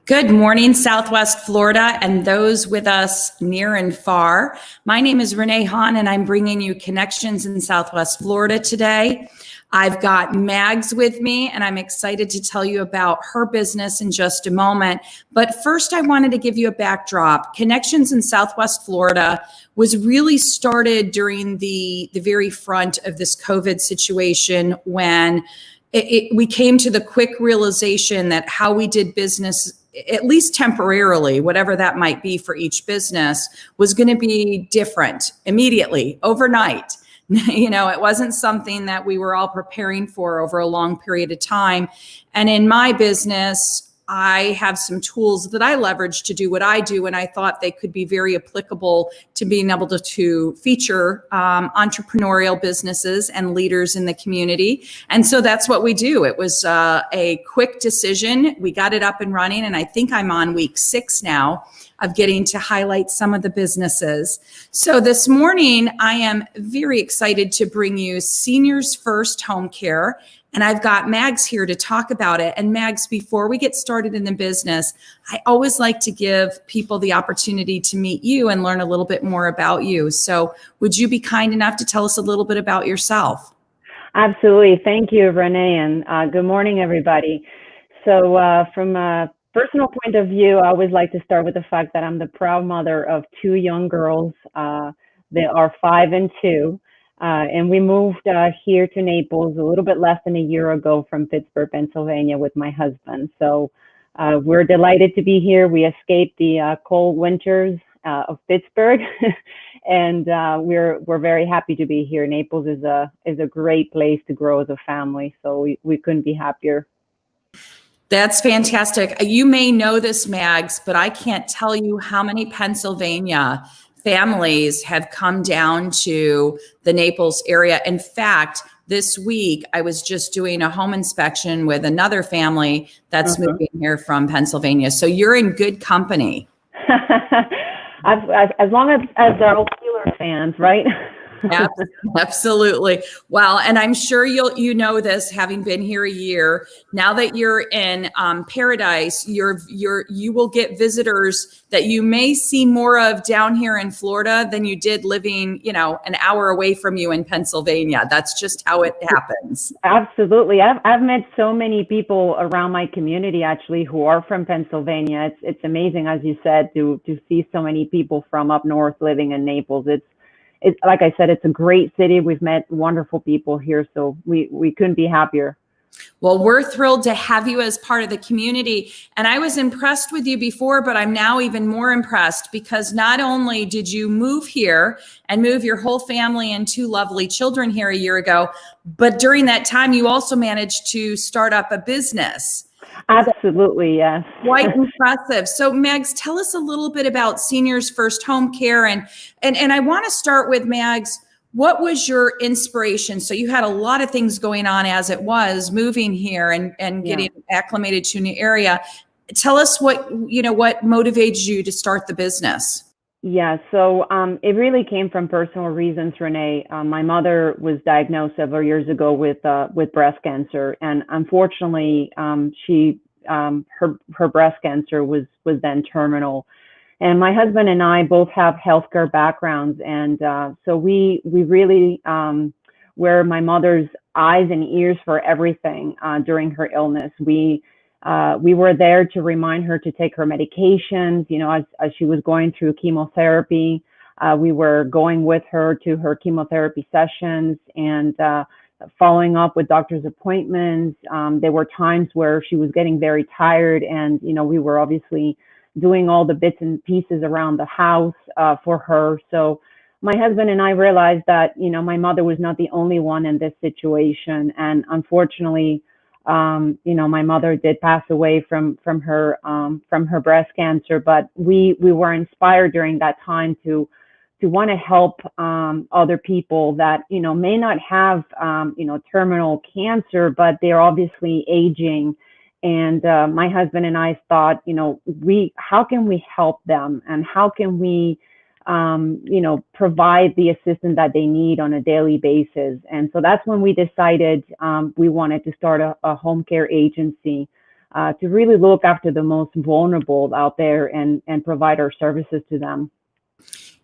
Good morning, Southwest Florida, and those with us near and far. My name is Renee Hahn, and I'm bringing you Connections in Southwest Florida today. I've got Mags with me, and I'm excited to tell you about her business in just a moment. But first, I wanted to give you a backdrop. Connections in Southwest Florida was really started during the very front of this COVID situation when we came to the quick realization that how we did business, at least temporarily, whatever that might be for each business, was going to be different immediately, overnight. You know, it wasn't something that we were all preparing for over a long period of time. And in my business, I have some tools that I leverage to do what I do, and I thought they could be very applicable to being able to feature entrepreneurial businesses and leaders in the community. And so that's what we do. It was a quick decision. We got it up and running, and I think I'm on week 6 now of getting to highlight some of the businesses. So this morning, I am very excited to bring you Seniors First Home Care. And I've got Mags here to talk about it. And Mags, before we get started in the business, I always like to give people the opportunity to meet you and learn a little bit more about you. So would you be kind enough to tell us a little bit about yourself? Absolutely. Thank you, Renee. And good morning, everybody. So from a personal point of view, I always like to start with the fact that I'm the proud mother of 2 young girls. They are 5 and 2. And we moved here to Naples a little bit less than a year ago from Pittsburgh, Pennsylvania with my husband. So we're delighted to be here. We escaped the cold winters of Pittsburgh and we're very happy to be here. Naples is a great place to grow as a family. So we couldn't be happier. That's fantastic. You may know this, Mags, but I can't tell you how many Pennsylvania families have come down to the Naples area. In fact, this week, I was just doing a home inspection with another family that's moving here from Pennsylvania. So you're in good company. As long as they're all Steelers fans, right? Absolutely. Well, and I'm sure you know this, having been here a year. Now that you're in Paradise, you will get visitors that you may see more of down here in Florida than you did living, an hour away from you in Pennsylvania. That's just how it happens. Absolutely. I've met so many people around my community actually who are from Pennsylvania. It's amazing, as you said, to see so many people from up north living in Naples. It's like I said, it's a great city. We've met wonderful people here, so we couldn't be happier. Well, we're thrilled to have you as part of the community. And I was impressed with you before, but I'm now even more impressed because not only did you move here and move your whole family and 2 lovely children here a year ago, but during that time, you also managed to start up a business. Absolutely, yes. Quite impressive. So, Mags, tell us a little bit about Seniors First Home Care. And I want to start with, Mags, what was your inspiration? So you had a lot of things going on as it was moving here and getting acclimated to a new area. Tell us what motivated you to start the business. Yeah, so it really came from personal reasons, Renee. My mother was diagnosed several years ago with breast cancer, and unfortunately, her breast cancer was then terminal. And my husband and I both have healthcare backgrounds, and so we really were my mother's eyes and ears for everything during her illness. We were there to remind her to take her medications, as she was going through chemotherapy. We were going with her to her chemotherapy sessions and following up with doctor's appointments. There were times where she was getting very tired, and we were obviously doing all the bits and pieces around the house for her. So my husband and I realized that my mother was not the only one in this situation, and unfortunately, my mother did pass away from her breast cancer. But we were inspired during that time to want to help other people that may not have terminal cancer, but they're obviously aging. And my husband and I thought, how can we help them, and how can we provide the assistance that they need on a daily basis. And so that's when we decided we wanted to start a home care agency to really look after the most vulnerable out there and provide our services to them.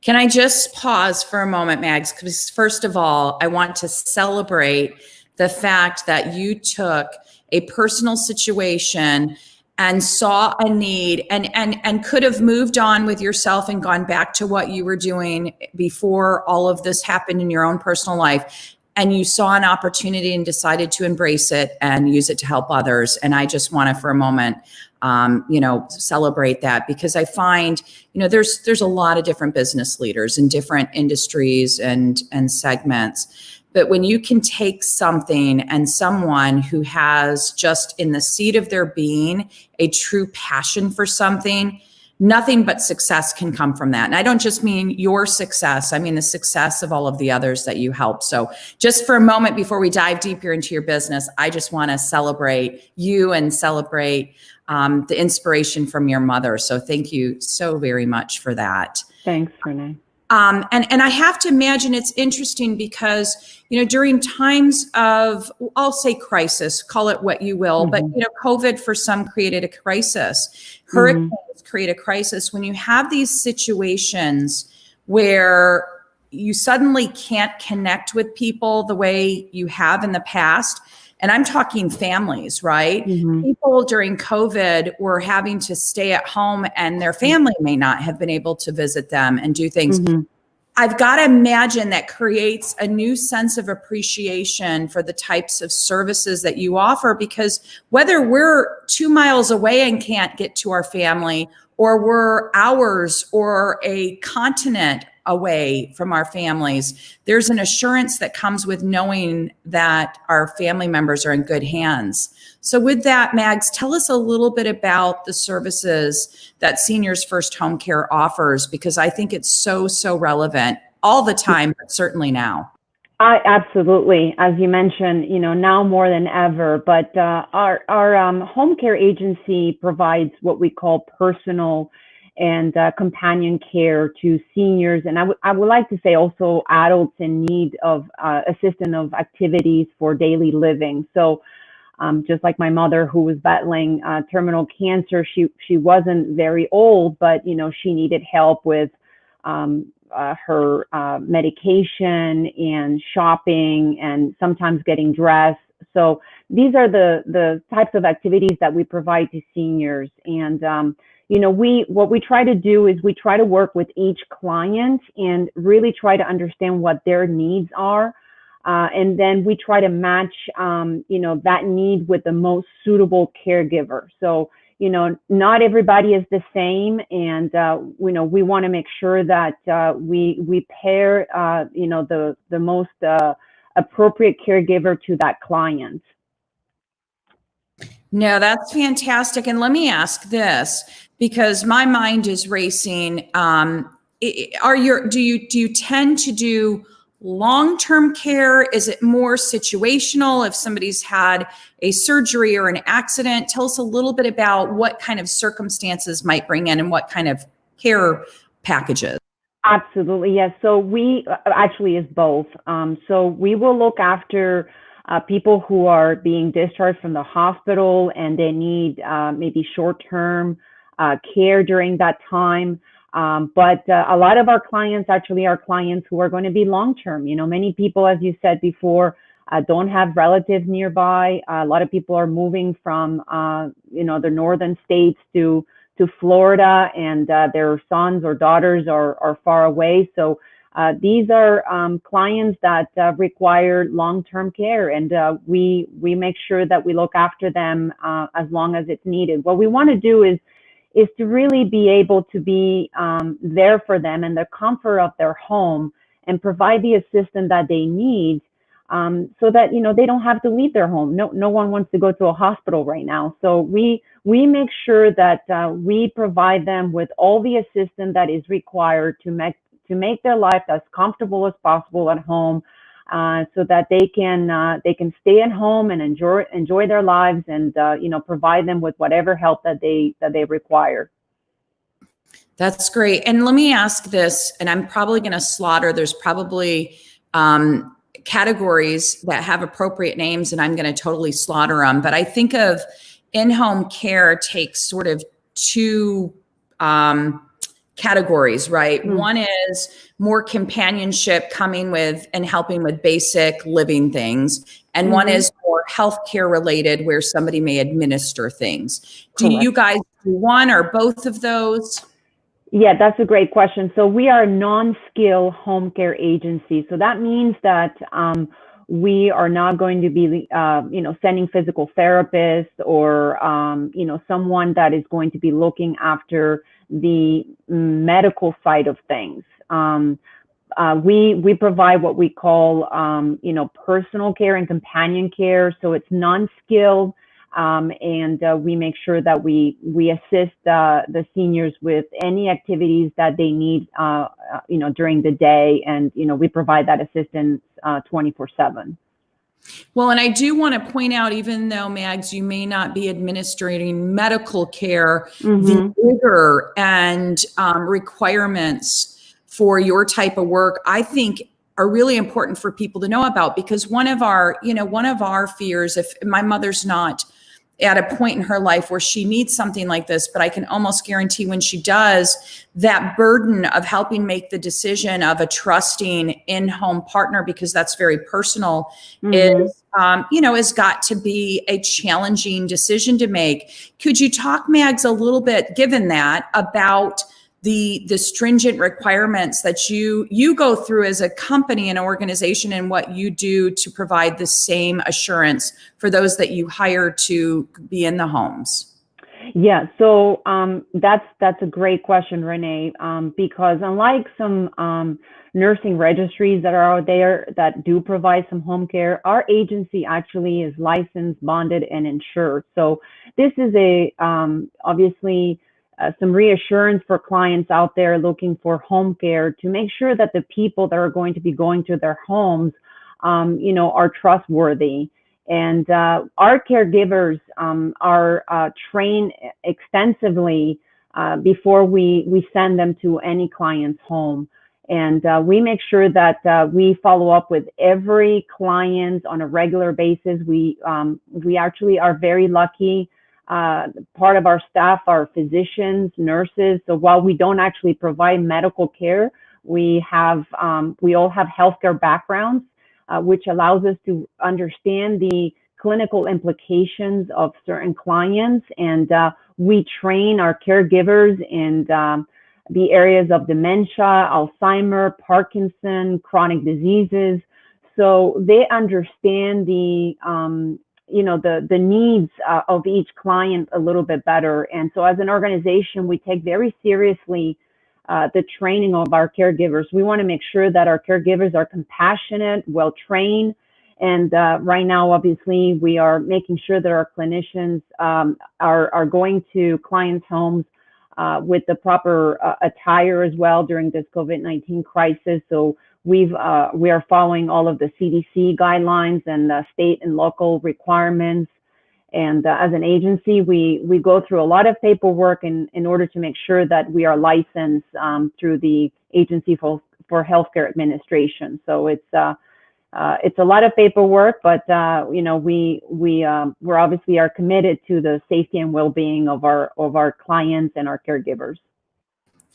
Can I just pause for a moment, Mags? Because first of all, I want to celebrate the fact that you took a personal situation and saw a need and could have moved on with yourself and gone back to what you were doing before all of this happened in your own personal life. And you saw an opportunity and decided to embrace it and use it to help others. And I just want to, for a moment, celebrate that, because I find, there's a lot of different business leaders in different industries and segments. But when you can take something and someone who has just in the seed of their being a true passion for something, nothing but success can come from that. And I don't just mean your success, I mean the success of all of the others that you help. So just for a moment before we dive deeper into your business, I just want to celebrate you and celebrate the inspiration from your mother. So thank you so very much for that. Thanks, Renee. And I have to imagine it's interesting because, during times of, I'll say crisis, call it what you will, but, COVID for some created a crisis. Hurricanes create a crisis. When you have these situations where you suddenly can't connect with people the way you have in the past, and I'm talking families, right? People during COVID were having to stay at home and their family may not have been able to visit them and do things. I've got to imagine that creates a new sense of appreciation for the types of services that you offer, because whether we're 2 miles away and can't get to our family, or we're hours or a continent away from our families, there's an assurance that comes with knowing that our family members are in good hands. So with that, Mags, tell us a little bit about the services that Seniors First Home Care offers, because I think it's so relevant all the time, but certainly now. Absolutely. As you mentioned, now more than ever, but our home care agency provides what we call personal and companion care to seniors. And I would like to say also adults in need of assistance of activities for daily living. So just like my mother, who was battling terminal cancer, she wasn't very old, but, she needed help with her medication and shopping and sometimes getting dressed. So these are the types of activities that we provide to seniors. And, what we try to do is we try to work with each client and really try to understand what their needs are. And then we try to match, that need with the most suitable caregiver. So, not everybody is the same. And, we want to make sure that we pair, the most appropriate caregiver to that client. No, that's fantastic. And let me ask this, because my mind is racing. Do you tend to do long-term care? Is it more situational if somebody's had a surgery or an accident? Tell us a little bit about what kind of circumstances might bring in and what kind of care packages. Absolutely, yes. So we actually is both. So we will look after people who are being discharged from the hospital and they need maybe short-term care during that time. But a lot of our clients actually are clients who are going to be long-term. Many people, as you said before, don't have relatives nearby. A lot of people are moving from, the northern states to Florida, and their sons or daughters are far away. So these are clients that require long-term care, and we make sure that we look after them as long as it's needed. What we want to do is to really be able to be there for them in the comfort of their home and provide the assistance that they need, so that they don't have to leave their home. No one wants to go to a hospital right now. So we make sure that we provide them with all the assistance that is required to make their life as comfortable as possible at home, so that they can stay at home and enjoy their lives, and provide them with whatever help that they require. That's great. And let me ask this, and I'm probably going to slaughter, there's probably categories that have appropriate names, and I'm going to totally slaughter them. But I think of in-home care takes sort of two categories, right? One is more companionship coming with and helping with basic living things. And one is more healthcare related where somebody may administer things. Do you guys do one or both of those? Yeah, that's a great question. So we are a non-skill home care agency. So that means that we are not going to be, sending physical therapists or, someone that is going to be looking after the medical side of things. We provide what we call, personal care and companion care. So it's non-skilled. And we make sure that we assist the seniors with any activities that they need, during the day. And, we provide that assistance 24/7. Well, and I do want to point out, even though, Mags, you may not be administering medical care, the rigor and requirements for your type of work, I think are really important for people to know about, because one of our fears, if my mother's not at a point in her life where she needs something like this, but I can almost guarantee when she does, that burden of helping make the decision of a trusting in-home partner, because that's very personal, has got to be a challenging decision to make. Could you talk, Mags, a little bit, given that, about the stringent requirements that you go through as a company and organization, and what you do to provide the same assurance for those that you hire to be in the homes? Yeah, so that's a great question, Renee, because unlike some nursing registries that are out there that do provide some home care, our agency actually is licensed, bonded, and insured. So this is obviously some reassurance for clients out there looking for home care, to make sure that the people that are going to be going to their homes, are trustworthy. And our caregivers are trained extensively before we send them to any client's home. And we make sure that we follow up with every client on a regular basis. We actually are very lucky. Part of our staff are physicians, nurses. So while we don't actually provide medical care, we all have healthcare backgrounds, which allows us to understand the clinical implications of certain clients. And we train our caregivers in the areas of dementia, Alzheimer, Parkinson, chronic diseases. So they understand the needs of each client a little bit better. And so as an organization, we take very seriously the training of our caregivers. We want to make sure that our caregivers are compassionate, well-trained. And right now, obviously, we are making sure that our clinicians are going to clients' homes with the proper attire as well during this COVID-19 crisis. So we are following all of the CDC guidelines and state and local requirements. And as an agency, we go through a lot of paperwork in order to make sure that we are licensed through the Agency for Healthcare Administration. So it's a lot of paperwork, but we're obviously are committed to the safety and well-being of our clients and our caregivers.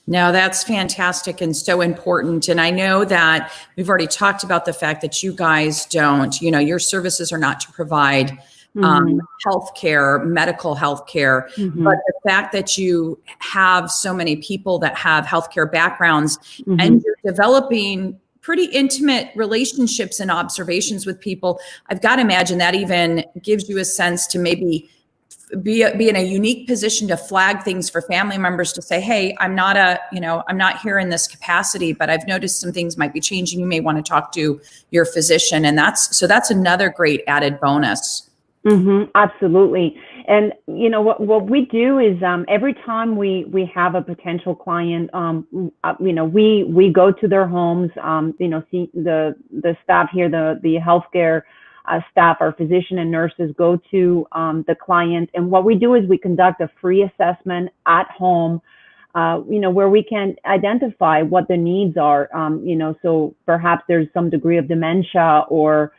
No, that's fantastic and so important. And I know that we've already talked about the fact that you guys don't, your services are not to provide healthcare, medical healthcare, but the fact that you have so many people that have healthcare backgrounds and you're developing pretty intimate relationships and observations with people, I've got to imagine that even gives you a sense to maybe be in a unique position to flag things for family members, to say, hey, I'm not here in this capacity, but I've noticed some things might be changing. You may want to talk to your physician. And that's another great added bonus. Absolutely. And what we do is every time we have a potential client, we go to their homes, see the staff here, the healthcare staff, our physician and nurses go to the client. And what we do is we conduct a free assessment at home where we can identify what the needs are. So perhaps there's some degree of dementia, or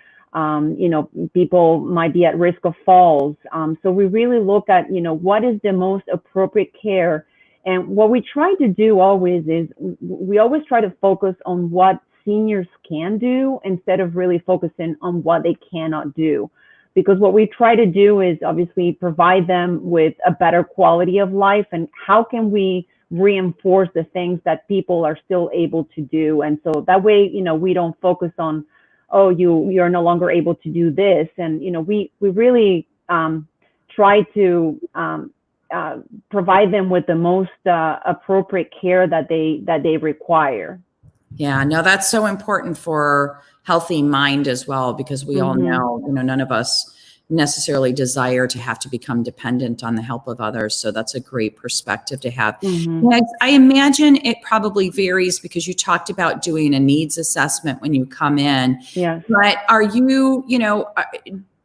people might be at risk of falls. So we really look at, what is the most appropriate care. And what we try to do always is we always try to focus on what seniors can do instead of really focusing on what they cannot do. Because what we try to do is obviously provide them with a better quality of life, and how can we reinforce the things that people are still able to do. And so that way, we don't focus on, oh, you're no longer able to do this. And, we really try to provide them with the most appropriate care that they require. Yeah, no, that's so important for healthy mind as well, because we all know, none of us necessarily desire to have to become dependent on the help of others. So that's a great perspective to have. I imagine it probably varies, because you talked about doing a needs assessment when you come in. Yeah. But are you,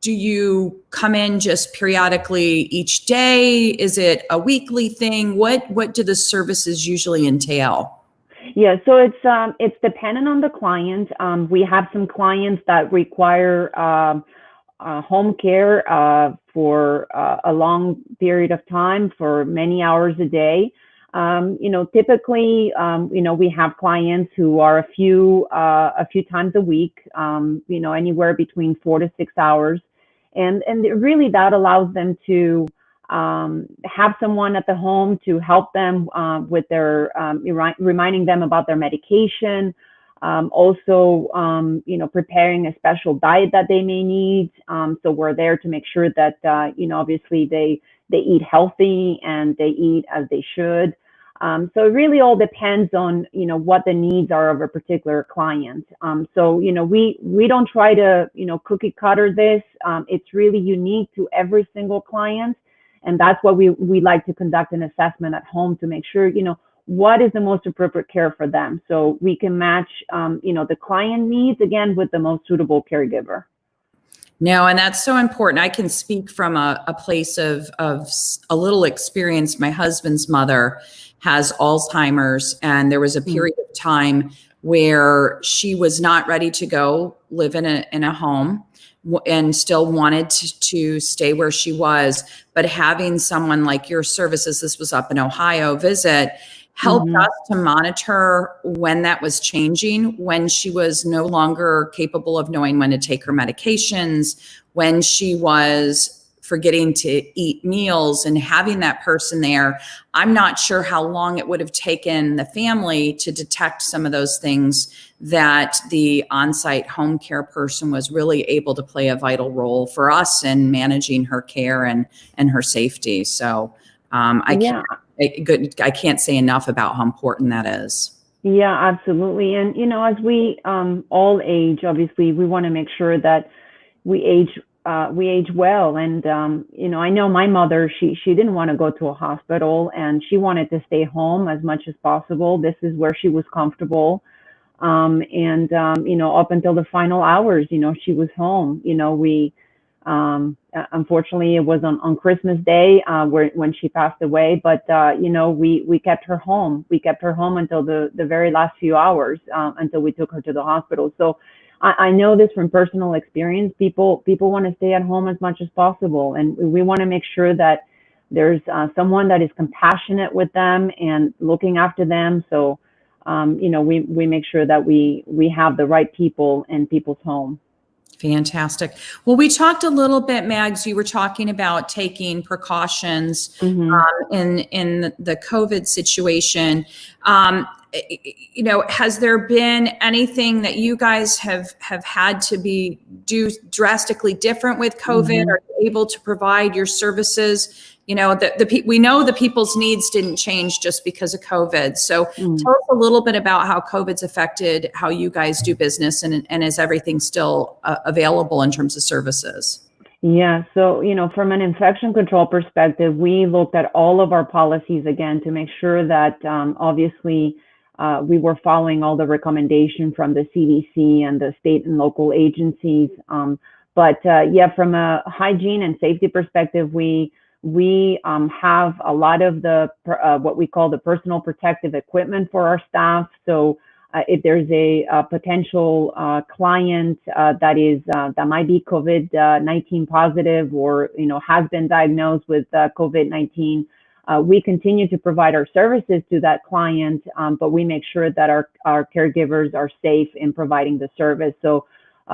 do you come in just periodically each day? Is it a weekly thing? What do the services usually entail? Yeah, so it's dependent on the client. We have some clients that require home care for a long period of time, for many hours a day. Typically, we have clients who are a few times a week, anywhere between 4 to 6 hours, and really that allows them to have someone at the home to help them with their reminding them about their medication. Also, preparing a special diet that they may need. So we're there to make sure that, obviously they eat healthy and they eat as they should. So it really all depends on, what the needs are of a particular client. So, we don't try to, cookie cutter this. It's really unique to every single client. And that's why we like to conduct an assessment at home to make sure, what is the most appropriate care for them, so we can match, the client needs, again, with the most suitable caregiver. No, and that's so important. I can speak from a place of a little experience. My husband's mother has Alzheimer's, and there was a period of time where she was not ready to go live in a home, and still wanted to stay where she was. But having someone like your services, this was up in Ohio, visit, helped us to monitor when that was changing, when she was no longer capable of knowing when to take her medications, when she was forgetting to eat meals, and having that person there. I'm not sure how long it would have taken the family to detect some of those things, that the on-site home care person was really able to play a vital role for us in managing her care and her safety. So I can't say enough about how important that is. Yeah, absolutely. And, as we all age, obviously, we want to make sure that we age well. And, I know my mother, she didn't want to go to a hospital, and she wanted to stay home as much as possible. This is where she was comfortable. Up until the final hours, she was home. Unfortunately, it was on Christmas Day when she passed away. But we kept her home. We kept her home until the very last few hours, until we took her to the hospital. So I know this from personal experience. People want to stay at home as much as possible, and we want to make sure that there's someone that is compassionate with them and looking after them. So we make sure that we have the right people in people's home. Fantastic. Well, we talked a little bit, Mags, you were talking about taking precautions in the COVID situation. Has there been anything that you guys have had to do drastically different with COVID? Are you able to provide your services? We know the people's needs didn't change just because of COVID. So tell us a little bit about how COVID's affected how you guys do business, and is everything still available in terms of services? Yeah. So, from an infection control perspective, we looked at all of our policies again to make sure that obviously we were following all the recommendations from the CDC and the state and local agencies. But from a hygiene and safety perspective, we We have a lot of the what we call the personal protective equipment for our staff. So if there's a potential client that might be COVID-19 positive, or has been diagnosed with COVID-19, we continue to provide our services to that client, but we make sure that our caregivers are safe in providing the service. So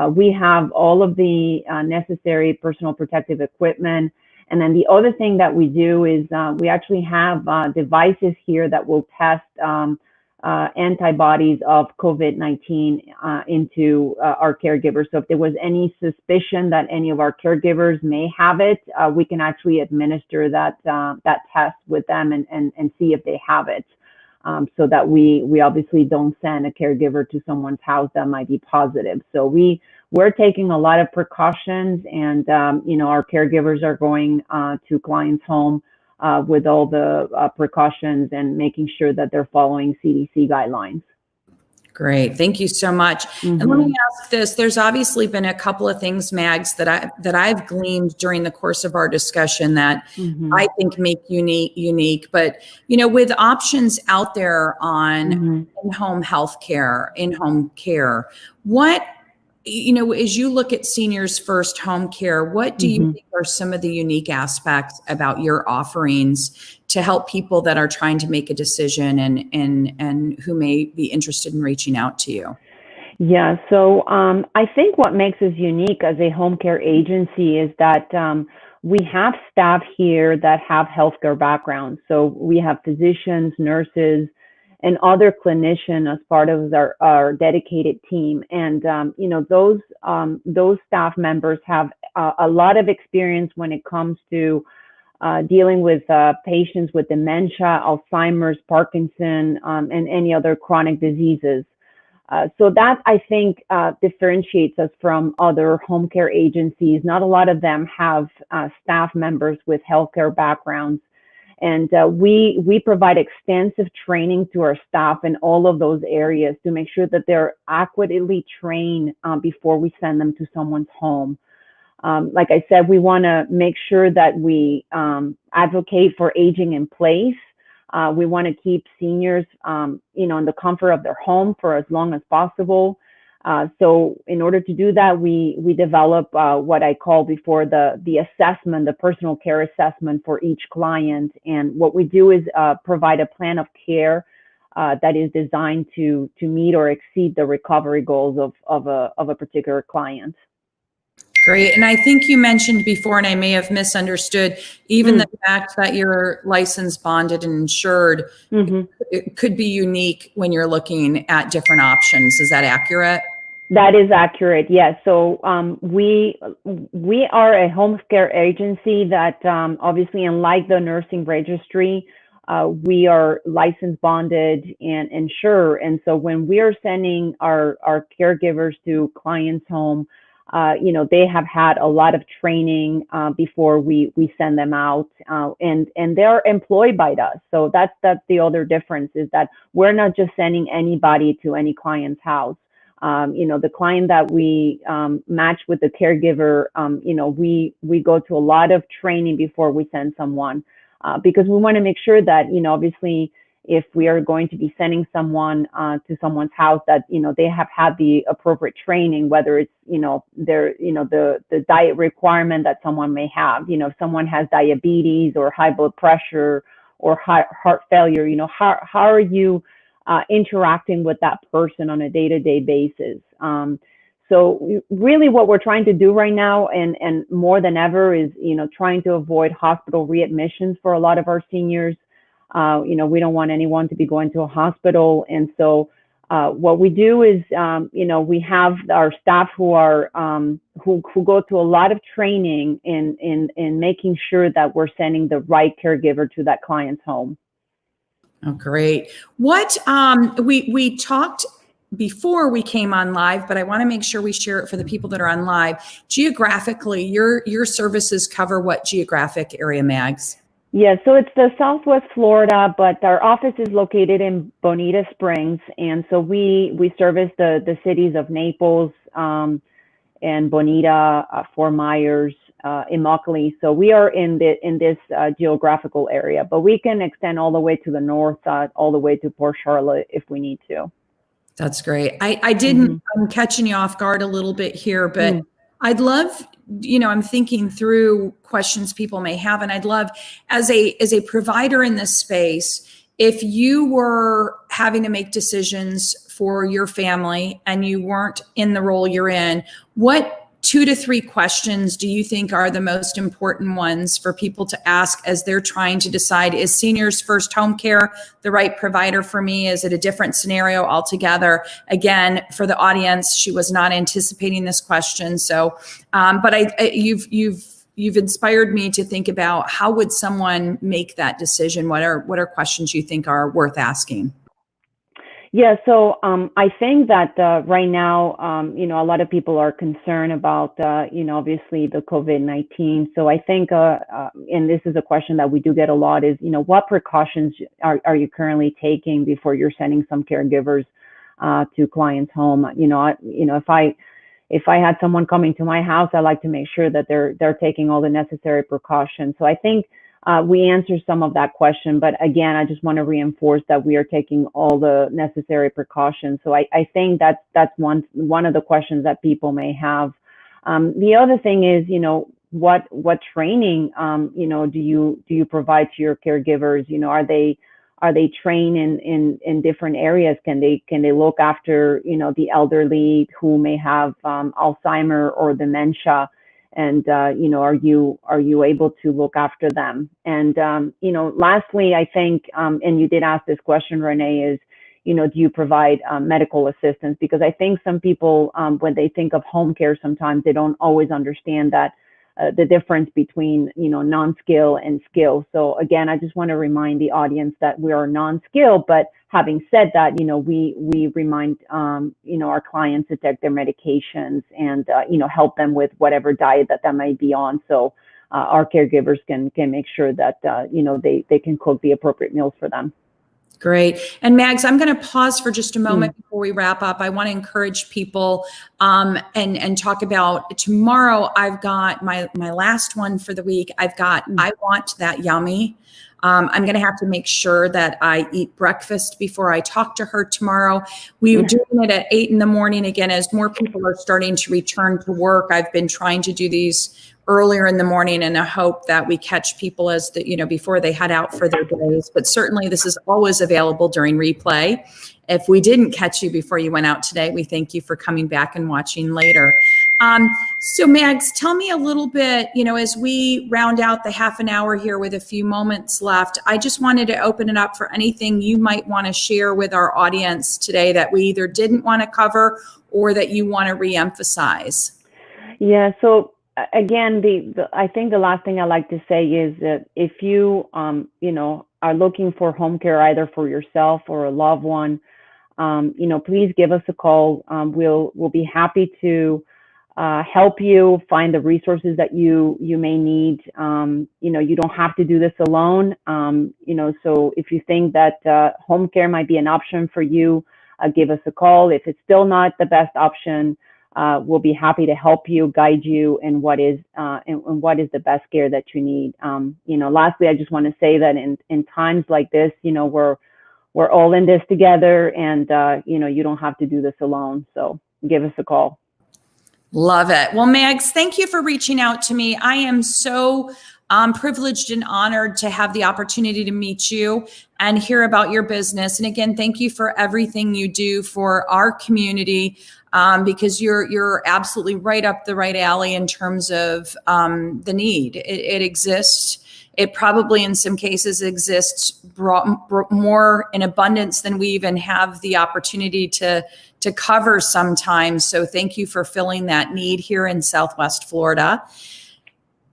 we have all of the necessary personal protective equipment. And then the other thing that we do is we actually have devices here that will test antibodies of COVID-19 into our caregivers. So if there was any suspicion that any of our caregivers may have it, we can actually administer that test with them and see if they have it. So that we obviously don't send a caregiver to someone's house that might be positive. So we're taking a lot of precautions, and our caregivers are going to clients' home with all the precautions and making sure that they're following CDC guidelines. Great. Thank you so much. And let me ask this. There's obviously been a couple of things, Mags, that I've gleaned during the course of our discussion that I think make unique. But, with options out there on in-home healthcare, in-home care, what, as you look at Seniors First Home Care, what do you think are some of the unique aspects about your offerings to help people that are trying to make a decision and who may be interested in reaching out to you? Yeah, so I think what makes us unique as a home care agency is that we have staff here that have healthcare backgrounds. So we have physicians, nurses, and other clinicians as part of our dedicated team. And, those staff members have a lot of experience when it comes to dealing with patients with dementia, Alzheimer's, Parkinson, and any other chronic diseases. So that, I think, differentiates us from other home care agencies. Not a lot of them have staff members with healthcare backgrounds. And we provide extensive training to our staff in all of those areas to make sure that they're adequately trained before we send them to someone's home. Like I said, we want to make sure that we advocate for aging in place. We want to keep seniors, in the comfort of their home for as long as possible. So in order to do that, we develop what I call before the assessment, the personal care assessment for each client. And what we do is provide a plan of care that is designed to meet or exceed the recovery goals of a particular client. Great. And I think you mentioned before, and I may have misunderstood, even the fact that you're licensed, bonded, and insured, it could be unique when you're looking at different options. Is that accurate? That is accurate. Yes. So we are a home care agency that obviously, unlike the nursing registry, we are licensed, bonded, and insured. And so when we are sending our caregivers to clients' home, they have had a lot of training before we send them out, and they're employed by us. So that's the other difference, is that we're not just sending anybody to any client's house. The client that we match with the caregiver, we go to a lot of training before we send someone, because we want to make sure that, obviously, if we are going to be sending someone to someone's house, that they have had the appropriate training, whether it's the diet requirement that someone may have. If someone has diabetes or high blood pressure or heart failure, how are you interacting with that person on a day-to-day basis? So really what we're trying to do right now, and more than ever, is trying to avoid hospital readmissions for a lot of our seniors. We don't want anyone to be going to a hospital. And so what we do is, we have our staff who are who go to a lot of training in making sure that we're sending the right caregiver to that client's home. Oh, great. What we talked before we came on live, but I want to make sure we share it for the people that are on live. Geographically, your services cover what geographic area, Mags? Yeah, so it's the Southwest Florida, but our office is located in Bonita Springs, and so we service the cities of Naples and Bonita, Fort Myers, Immokalee. So we are in this geographical area, but we can extend all the way to the north, all the way to Port Charlotte if we need to. That's great. I didn't, I'm catching you off guard a little bit here, but I'd love, I'm thinking through questions people may have, and I'd love, as a provider in this space, if you were having to make decisions for your family and you weren't in the role you're in, what 2 to 3 questions do you think are the most important ones for people to ask as they're trying to decide, is Seniors First Home Care the right provider for me? Is it a different scenario altogether? Again, for the audience, she was not anticipating this question. So, but you've inspired me to think about, how would someone make that decision? What are questions you think are worth asking? Yeah, so I think that right now, a lot of people are concerned about, obviously the COVID-19. So I think, and this is a question that we do get a lot, is, what precautions are you currently taking before you're sending some caregivers to clients' home? If I had someone coming to my house, I like to make sure that they're taking all the necessary precautions. So I think we answer some of that question, but again, I just want to reinforce that we are taking all the necessary precautions. So I think that's one of the questions that people may have. The other thing is, what training, do you provide to your caregivers? Are they trained in different areas? Can they look after, the elderly who may have Alzheimer or dementia? And, are you able to look after them? And, lastly, I think, and you did ask this question, Renee, is, do you provide medical assistance? Because I think some people, when they think of home care, sometimes they don't always understand that the difference between, non-skill and skill. So again, I just want to remind the audience that we are non-skill, but having said that, we remind, our clients to take their medications and, help them with whatever diet that might be on. So our caregivers can make sure that, they can cook the appropriate meals for them. Great. And Mags, I'm going to pause for just a moment before we wrap up. I want to encourage people and talk about tomorrow. I've got my last one for the week. I Want That Yummy. I'm going to have to make sure that I eat breakfast before I talk to her tomorrow. We're doing it at 8 a.m. Again, as more people are starting to return to work. I've been trying to do these earlier in the morning in a hope that we catch people as before they head out for their days. But certainly this is always available during replay. If we didn't catch you before you went out today, we thank you for coming back and watching later. So Mags, tell me a little bit, as we round out the half an hour here with a few moments left, I just wanted to open it up for anything you might want to share with our audience today that we either didn't want to cover or that you want to reemphasize. Yeah, so again, I think the last thing I like to say is that if you, are looking for home care either for yourself or a loved one, please give us a call. We'll be happy to help you find the resources that you may need. You don't have to do this alone. So if you think that home care might be an option for you, give us a call. If it's still not the best option, we'll be happy to help you, guide you in what is the best care that you need. Lastly, I just want to say that in times like this, we're all in this together, and you don't have to do this alone. So give us a call. Love it. Well, Mags, thank you for reaching out to me. I am so privileged and honored to have the opportunity to meet you and hear about your business. And again, thank you for everything you do for our community, because you're absolutely right up the right alley in terms of the need. It exists. It probably in some cases exists more in abundance than we even have the opportunity to cover sometimes. So thank you for filling that need here in Southwest Florida.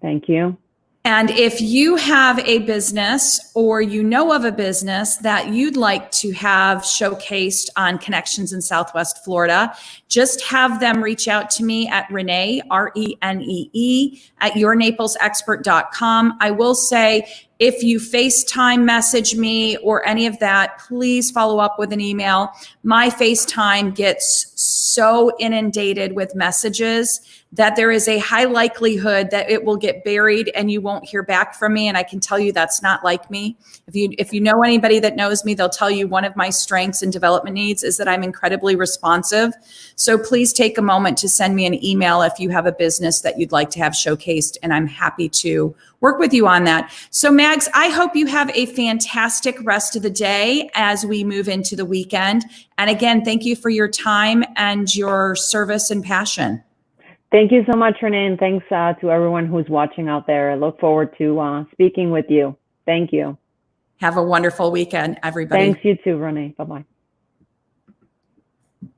Thank you. And if you have a business or you know of a business that you'd like to have showcased on Connections in Southwest Florida, just have them reach out to me at Renee, RENEE, at yournaplesexpert.com. I will say, if you FaceTime message me or any of that, please follow up with an email. My FaceTime gets so inundated with messages that there is a high likelihood that it will get buried and you won't hear back from me. And I can tell you that's not like me. If you know anybody that knows me, they'll tell you one of my strengths and development needs is that I'm incredibly responsive. So please take a moment to send me an email if you have a business that you'd like to have showcased, and I'm happy to work with you on that. So Mags, I hope you have a fantastic rest of the day as we move into the weekend. And again, thank you for your time and your service and passion. Thank you so much, Renee, and thanks to everyone who's watching out there. I look forward to speaking with you. Thank you. Have a wonderful weekend, everybody. Thanks, you too, Renee. Bye-bye.